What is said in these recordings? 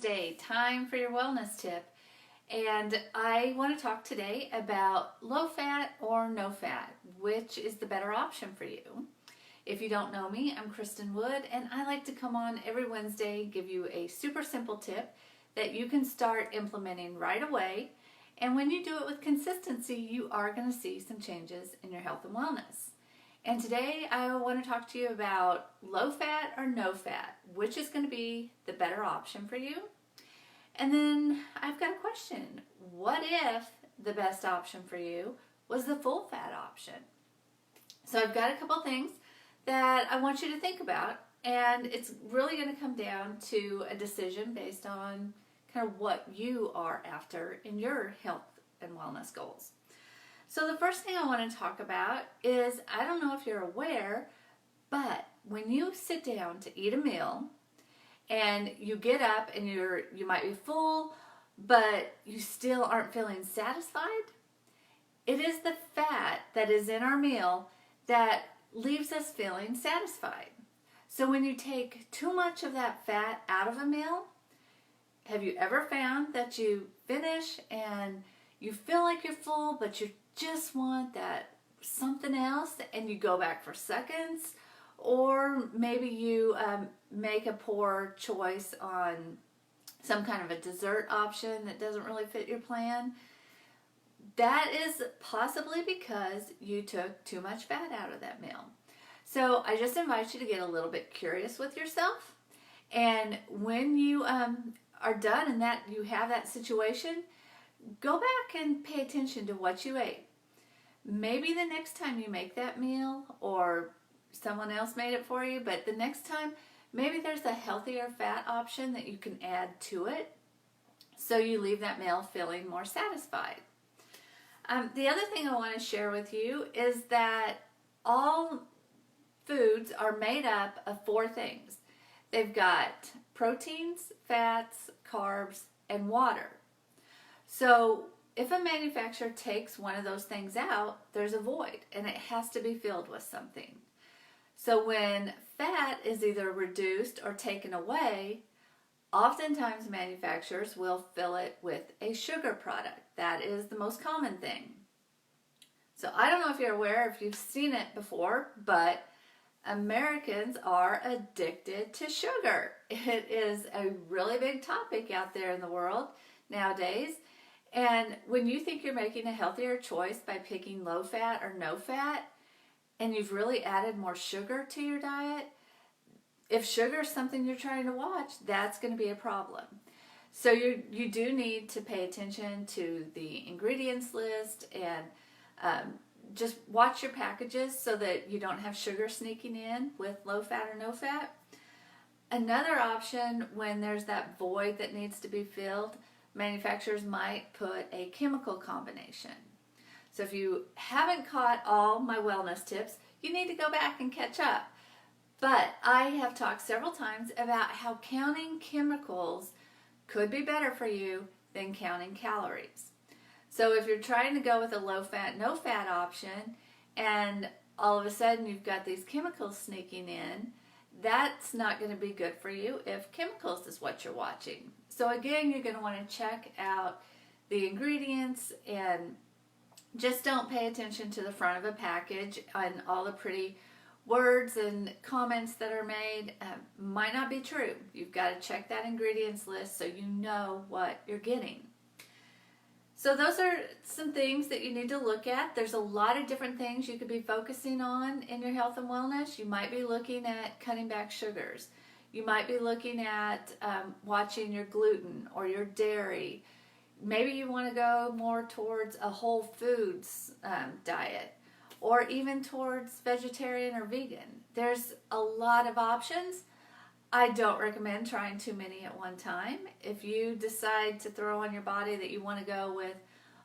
Wednesday, time for your wellness tip. And I want to talk today about low fat or no fat, which is the better option for you. If you don't know me, I'm Kristin Wood, and I like to come on every Wednesday, give you a super simple tip that you can start implementing right away. And when you do it with consistency, you are going to see some changes in your health and wellness. And today I want to talk to you about low fat or no fat, which is going to be the better option for you. And then I've got a question. What if the best option for you was the full fat option? So I've got a couple things that I want you to think about, and it's really going to come down to a decision based on kind of what you are after in your health and wellness goals. So the first thing I want to talk about is, I don't know if you're aware, but when you sit down to eat a meal and you get up and you might be full, but you still aren't feeling satisfied, it is the fat that is in our meal that leaves us feeling satisfied. So when you take too much of that fat out of a meal, have you ever found that you finish and you feel like you're full, but you just want that something else and you go back for seconds? Or maybe you make a poor choice on some kind of a dessert option that doesn't really fit your plan. That is possibly because you took too much fat out of that meal. So I just invite you to get a little bit curious with yourself. And when you are done and that you have that situation, go back and pay attention to what you ate. Maybe the next time you make that meal, or someone else made it for you, but the next time, maybe there's a healthier fat option that you can add to it, so you leave that meal feeling more satisfied. The other thing I want to share with you is that all foods are made up of four things. They've got proteins, fats, carbs, and water. So if a manufacturer takes one of those things out, there's a void, and it has to be filled with something. So when fat is either reduced or taken away, oftentimes manufacturers will fill it with a sugar product. That is the most common thing. So I don't know if you're aware, if you've seen it before, but Americans are addicted to sugar. It is a really big topic out there in the world nowadays. And when you think you're making a healthier choice by picking low fat or no fat, and you've really added more sugar to your diet, if sugar is something you're trying to watch, that's going to be a problem. So you do need to pay attention to the ingredients list and just watch your packages so that you don't have sugar sneaking in with low fat or no fat. Another option, when there's that void that needs to be filled, manufacturers might put a chemical combination. So if you haven't caught all my wellness tips, you need to go back and catch up. But I have talked several times about how counting chemicals could be better for you than counting calories. So if you're trying to go with a low fat, no fat option, and all of a sudden you've got these chemicals sneaking in, that's not going to be good for you if chemicals is what you're watching. So again, you're going to want to check out the ingredients, and just don't pay attention to the front of a package and all the pretty words and comments that are made. Might not be true. You've got to check that ingredients list so you know what you're getting. So those are some things that you need to look at. There's a lot of different things you could be focusing on in your health and wellness. You might be looking at cutting back sugars. You might be looking at watching your gluten or your dairy. Maybe you want to go more towards a whole foods diet, or even towards vegetarian or vegan. There's a lot of options. I don't recommend trying too many at one time. If you decide to throw on your body that you want to go with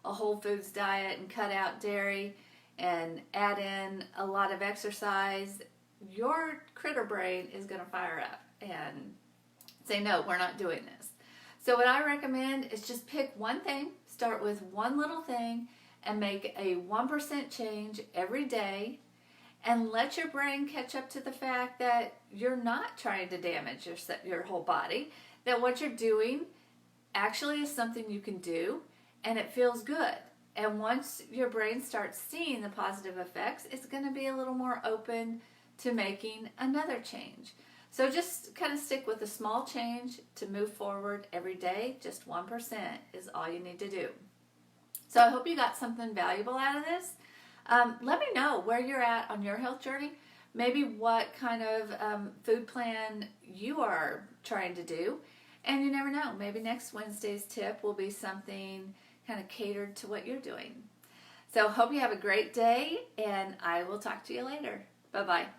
a whole foods diet and cut out dairy and add in a lot of exercise, your critter brain is going to fire up and say, no, we're not doing this. So what I recommend is just pick one thing, start with one little thing, and make a 1% change every day, and let your brain catch up to the fact that you're not trying to damage your whole body, that what you're doing actually is something you can do and it feels good. And once your brain starts seeing the positive effects, it's going to be a little more open to making another change. So just kind of stick with a small change to move forward every day. Just 1% is all you need to do. So I hope you got something valuable out of this. Let me know where you're at on your health journey. Maybe what kind of food plan you are trying to do. And you never know, maybe next Wednesday's tip will be something kind of catered to what you're doing. So hope you have a great day, and I will talk to you later. Bye-bye.